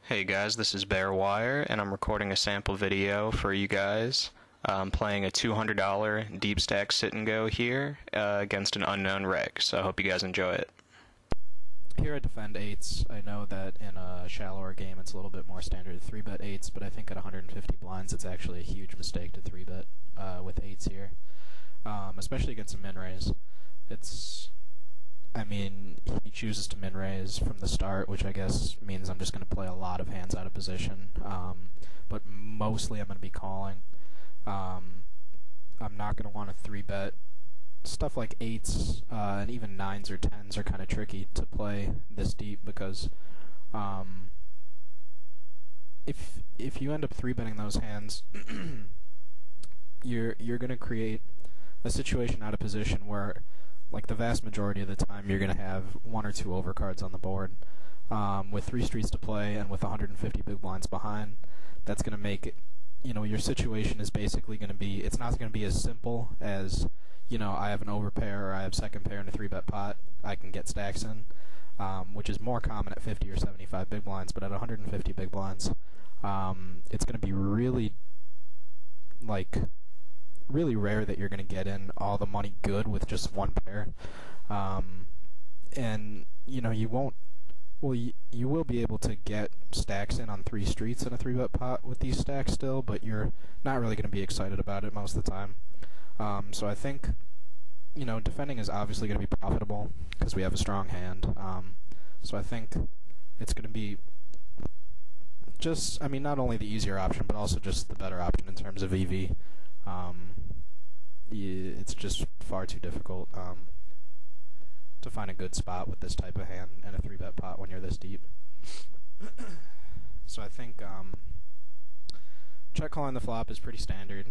Hey guys, this is Barewire, and I'm recording a sample video for you guys. I'm playing a $200 deep stack sit and go here against an unknown reg, so I hope you guys enjoy it. Here I defend 8s. I know that in a shallower game it's a little bit more standard to 3-bet 8s, but I think at 150 blinds it's actually a huge mistake to 3-bet with 8s here. Especially against a min-raise. He chooses to min-raise from the start, which I guess means I'm just going to play a lot of hands out of position. But mostly I'm going to be calling. I'm not going to want to 3-bet. Stuff like 8s and even 9s or 10s are kind of tricky to play this deep because if you end up 3-betting those hands, you're going to create a situation out of position where, like, the vast majority of the time you're going to have 1 or 2 overcards on the board. With 3 streets to play and with 150 big blinds behind, that's going to make it, your situation is basically going to be, it's not going to be as simple as, I have an overpair or I have second pair in a 3-bet pot, I can get stacks in, which is more common at 50 or 75 big blinds, but at 150 big blinds, it's going to be really rare that you're going to get in all the money good with just 1 pair. And, you won't, you will be able to get stacks in on 3 streets in a 3-bet pot with these stacks still, but you're not really going to be excited about it most of the time. So I think, defending is obviously going to be profitable because we have a strong hand. So I think it's going to be just, not only the easier option, but also just the better option in terms of EV. It's just far too difficult to find a good spot with this type of hand and a 3-bet pot when you're this deep. So I think check calling the flop is pretty standard.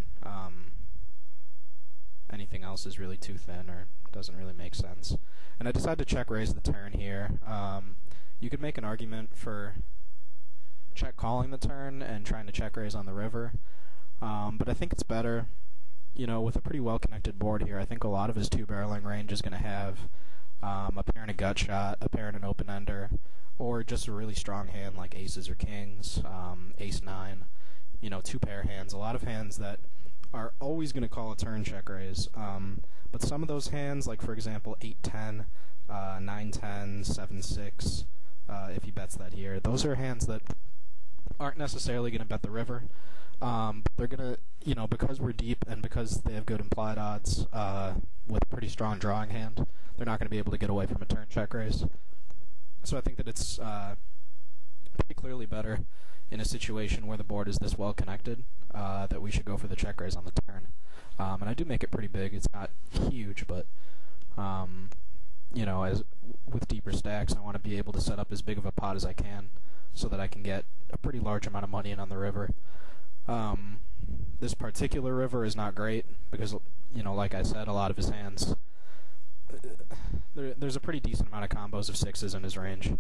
Anything else is really too thin or doesn't really make sense. And I decided to check raise the turn here. You could make an argument for check calling the turn and trying to check raise on the river. But I think it's better, with a pretty well-connected board here. I think a lot of his 2-barreling range is going to have a pair and a gut shot, a pair and an open-ender, or just a really strong hand like aces or kings, ace-9, 2-pair hands. A lot of hands that are always going to call a turn check raise. But some of those hands, like for example 8-10, 9-10, 7-6, if he bets that here, those are hands that aren't necessarily going to bet the river. They're going to, because we're deep and because they have good implied odds with a pretty strong drawing hand, they're not going to be able to get away from a turn check raise. So I think that it's pretty clearly better in a situation where the board is this well connected that we should go for the check raise on the turn. And I do make it pretty big. It's not huge, but as with deeper stacks, I want to be able to set up as big of a pot as I can so that I can get a pretty large amount of money in on the river. This particular river is not great because, like I said, a lot of his hands, there's a pretty decent amount of combos of 6s in his range.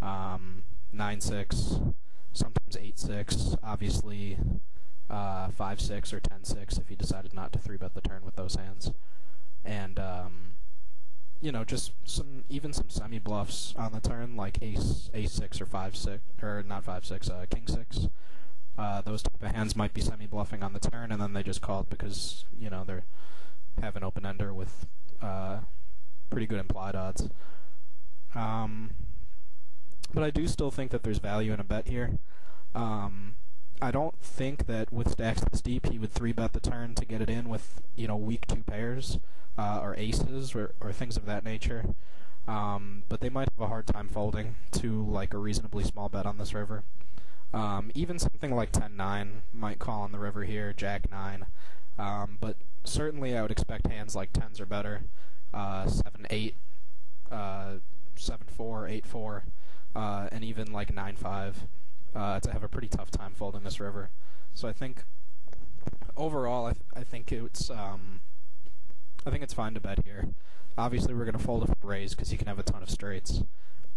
9-6, sometimes 8-6, obviously 5-6 or 10-6 if he decided not to 3-bet the turn with those hands. And, just even some semi-bluffs on the turn, like ace-6 or 5-6, or not 5-6, king-6. Those type of hands might be semi-bluffing on the turn, and then they just call it because, they have an open-ender with pretty good implied odds. But I do still think that there's value in a bet here. I don't think that with stacks this deep he would 3-bet the turn to get it in with, weak 2 pairs, or aces, or things of that nature. But they might have a hard time folding to, like, a reasonably small bet on this river. Even something like 10-9 might call on the river here, Jack-9. But certainly I would expect hands like 10s or better, 7-8, 7-4, 8-4, and even like 9-5 to have a pretty tough time folding this river. So I think overall I think it's fine to bet here. Obviously we're going to fold a raise because he can have a ton of straights,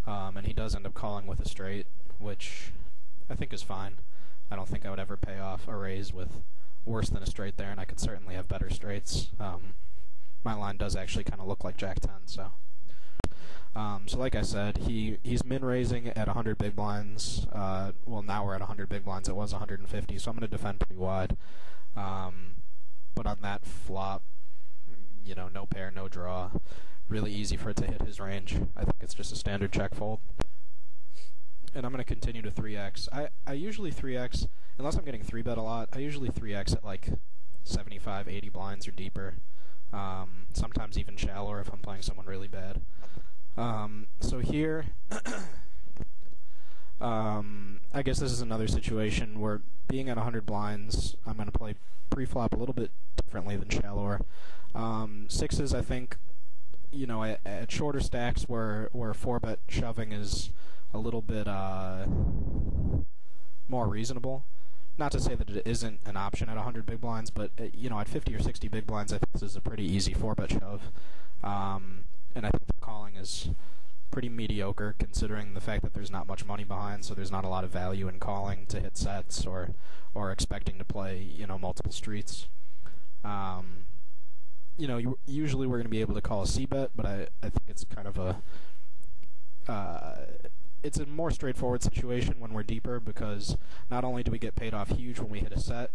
and he does end up calling with a straight, which I think is fine. I don't think I would ever pay off a raise with worse than a straight there, and I could certainly have better straights. My line does actually kind of look like Jack-10, so So like I said, he's min raising at 100 big blinds. Well, now we're at 100 big blinds. It was 150, so I'm going to defend pretty wide. But on that flop, no pair, no draw. Really easy for it to hit his range. I think it's just a standard check fold. And I'm going to continue to 3x. I usually 3x, unless I'm getting 3-bet a lot, I usually 3x at like 75, 80 blinds or deeper. Sometimes even shallower if I'm playing someone really bad. So here, I guess this is another situation where being at 100 blinds, I'm going to play pre-flop a little bit differently than shallower. Sixes, I think, at shorter stacks where 4-bet shoving is a little bit more reasonable. Not to say that it isn't an option at 100 big blinds, but at 50 or 60 big blinds, I think this is a pretty easy 4-bet shove. And I think the calling is pretty mediocre considering the fact that there's not much money behind, so there's not a lot of value in calling to hit sets or expecting to play, multiple streets. Usually we're going to be able to call a c-bet, but I think it's kind of it's a more straightforward situation when we're deeper because not only do we get paid off huge when we hit a set,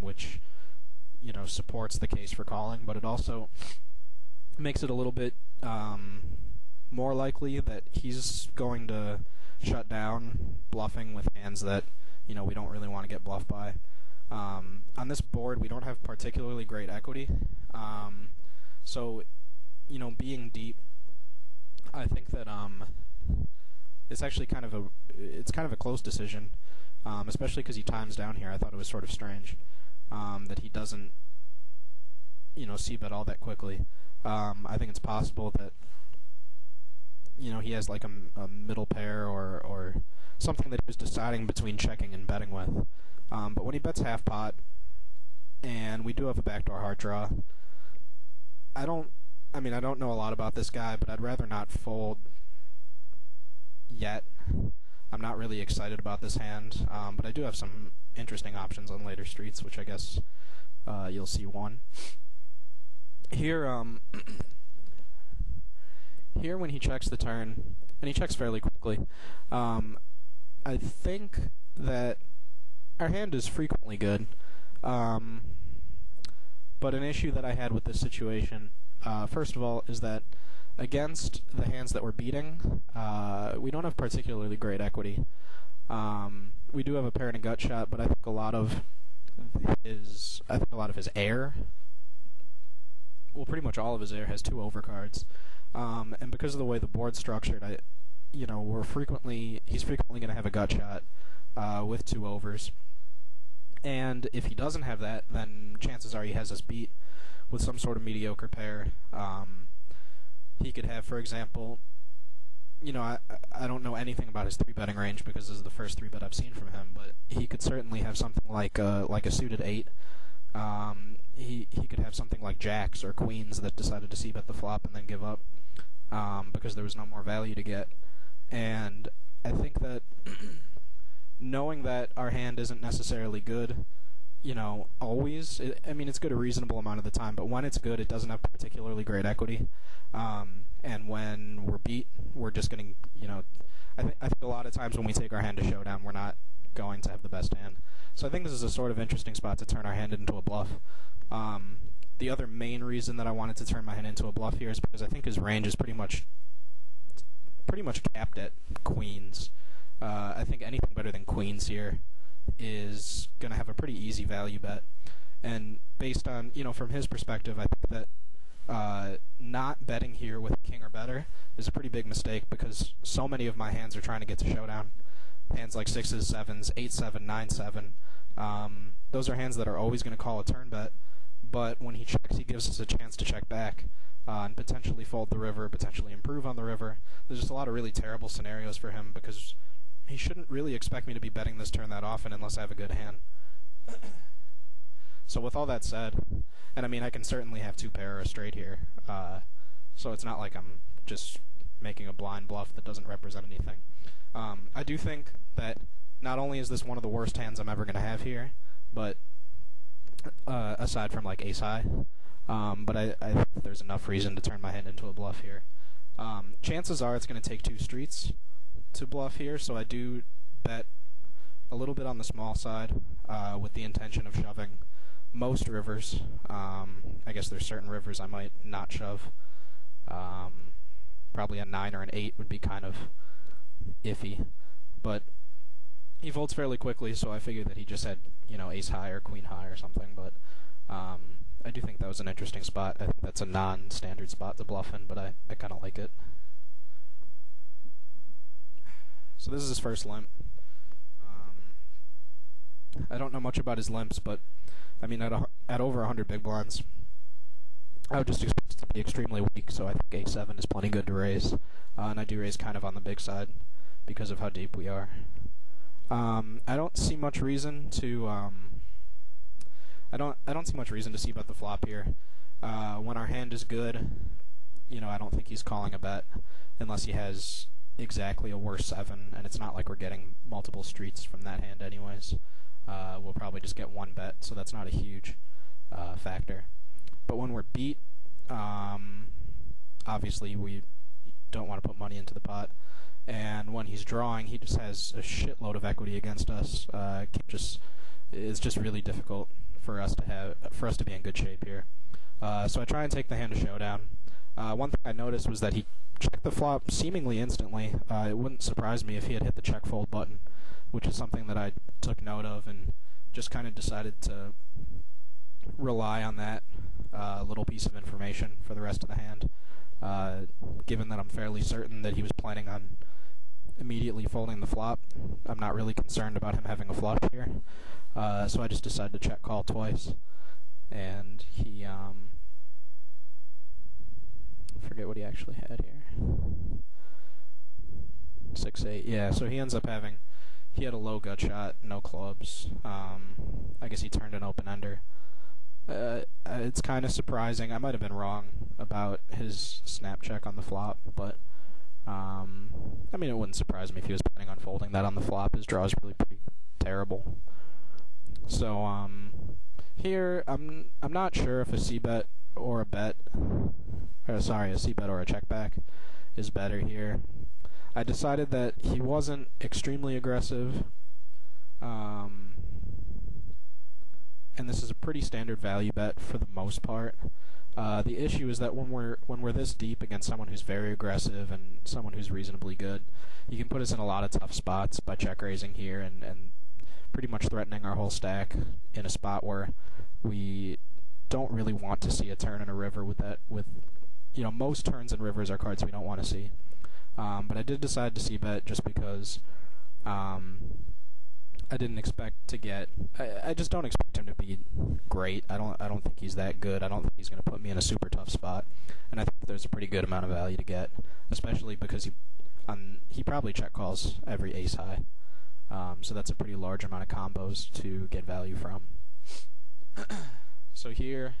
which, supports the case for calling, but it also makes it a little bit more likely that he's going to shut down bluffing with hands that, we don't really want to get bluffed by. On this board, we don't have particularly great equity. So, being deep, I think that it's actually kind of a close decision, especially because he times down here. I thought it was sort of strange that he doesn't, c-bet all that quickly. I think it's possible that, he has like a middle pair or something that he was deciding between checking and betting with. But when he bets half pot, and we do have a backdoor heart draw, I don't know a lot about this guy, but I'd rather not fold yet. I'm not really excited about this hand, but I do have some interesting options on later streets, which I guess you'll see one. Here, here when he checks the turn, and he checks fairly quickly, I think that our hand is frequently good, but an issue that I had with this situation, first of all, is that against the hands that we're beating, we don't have particularly great equity. We do have a pair and a gut shot, but I think a lot of his air, well, pretty much all of his air has 2 overcards, and because of the way the board's structured, he's frequently going to have a gut shot with 2 overs. And if he doesn't have that, then chances are he has us beat with some sort of mediocre pair. He could have, for example, I don't know anything about his 3-betting range because this is the first 3-bet I've seen from him, but he could certainly have something like a suited 8. He could have something like jacks or queens that decided to c-bet the flop and then give up because there was no more value to get. And I think that knowing that our hand isn't necessarily good, always, it's good a reasonable amount of the time, but when it's good, it doesn't have particularly great equity. And when we're beat, we're just going to, I think a lot of times when we take our hand to showdown, we're not going to have the best hand. So I think this is a sort of interesting spot to turn our hand into a bluff. The other main reason that I wanted to turn my hand into a bluff here is because I think his range is pretty much capped at queens. I think anything better than queens here is going to have a pretty easy value bet. And based on, from his perspective, I think that not betting here with king or better is a pretty big mistake because so many of my hands are trying to get to showdown. Hands like 6s, 7s, 8-7, 9-7. Those are hands that are always going to call a turn bet, but when he checks, he gives us a chance to check back and potentially fold the river, potentially improve on the river. There's just a lot of really terrible scenarios for him because he shouldn't really expect me to be betting this turn that often unless I have a good hand. So with all that said, and I can certainly have 2 pair or a straight here, so it's not like I'm just making a blind bluff that doesn't represent anything. I do think that not only is this one of the worst hands I'm ever going to have here, but aside from like ace high, but I think there's enough reason to turn my hand into a bluff here. Chances are it's going to take 2 streets to bluff here, so I do bet a little bit on the small side with the intention of shoving most rivers. I guess there's certain rivers I might not shove. Probably a 9 or an 8 would be kind of iffy, but he folds fairly quickly, so I figured that he just had, ace high or queen high or something, but I do think that was an interesting spot. I think that's a non-standard spot to bluff in, but I kind of like it. So this is his first limp. I don't know much about his limps, but I mean, at over 100 big blinds, I would just expect it to be extremely weak, so I think a7 is plenty good to raise. And I do raise kind of on the big side because of how deep we are. I don't see much reason to I don't see much reason to see bet the flop here. When our hand is good, I don't think he's calling a bet unless he has exactly a worse 7, and it's not like we're getting multiple streets from that hand anyways. We'll probably just get 1 bet, so that's not a huge factor. But when we're beat, obviously we don't want to put money into the pot. And when he's drawing, he just has a shitload of equity against us. It's just really difficult for us to be in good shape here. So I try and take the hand to showdown. One thing I noticed was that he checked the flop seemingly instantly. It wouldn't surprise me if he had hit the check fold button, which is something that I took note of and just kind of decided to rely on that little piece of information for the rest of the hand, given that I'm fairly certain that he was planning on immediately folding the flop. I'm not really concerned about him having a flush here, so I just decided to check call twice, and he forget what he actually had here. 6-8, yeah, so he ends up having, he had a low gut shot, no clubs. I guess he turned an open-ender. It's kind of surprising. I might have been wrong about his snap check on the flop, but I mean, it wouldn't surprise me if he was planning on folding that on the flop. His draw is really pretty terrible. So here I'm not sure if a c-bet or a bet, a c-bet or a check back is better here. I decided that he wasn't extremely aggressive. And this is a pretty standard value bet for the most part. The issue is that when we're this deep against someone who's very aggressive and someone who's reasonably good, you can put us in a lot of tough spots by check raising here and pretty much threatening our whole stack in a spot where we don't really want to see a turn in a river with most turns and rivers are cards we don't want to see. But I did decide to c-bet just because I didn't expect to get. I just don't expect him to be great. I don't think he's that good. I don't think he's going to put me in a super tough spot. And I think there's a pretty good amount of value to get, especially because he probably check calls every ace high. So that's a pretty large amount of combos to get value from. So here,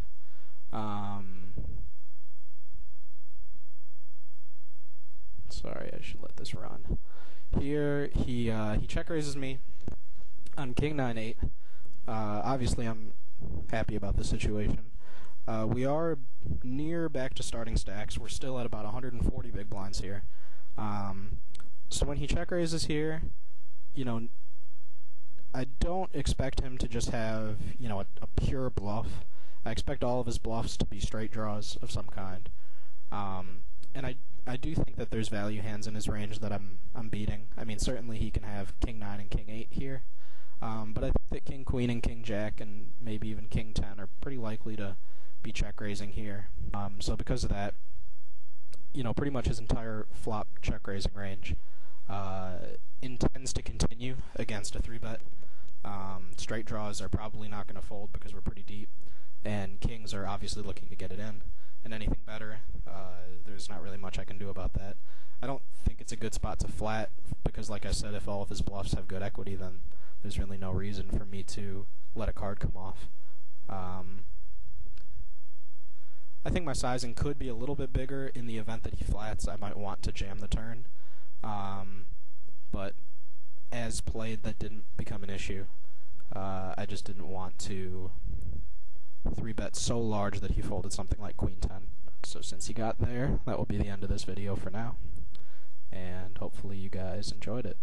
sorry, I should let this run. Here he check raises me on king 9-8. Obviously I'm happy about the situation. We are near back to starting stacks. We're still at about 140 big blinds here. So when he check raises here, I don't expect him to just have, a pure bluff. I expect all of his bluffs to be straight draws of some kind. And I do think that there's value hands in his range that I'm beating. I mean, certainly he can have king 9 and king 8 here. But I think that king queen and king jack and maybe even king 10 are pretty likely to be check raising here. So because of that, pretty much his entire flop check raising range intends to continue against a 3-bet. Straight draws are probably not going to fold because we're pretty deep, and kings are obviously looking to get it in. And anything better, there's not really much I can do about that. I don't think it's a good spot to flat because, like I said, if all of his bluffs have good equity, then there's really no reason for me to let a card come off. I think my sizing could be a little bit bigger in the event that he flats. I might want to jam the turn, but as played, that didn't become an issue. I just didn't want to 3-bet so large that he folded something like queen 10. So since he got there, that will be the end of this video for now. And hopefully you guys enjoyed it.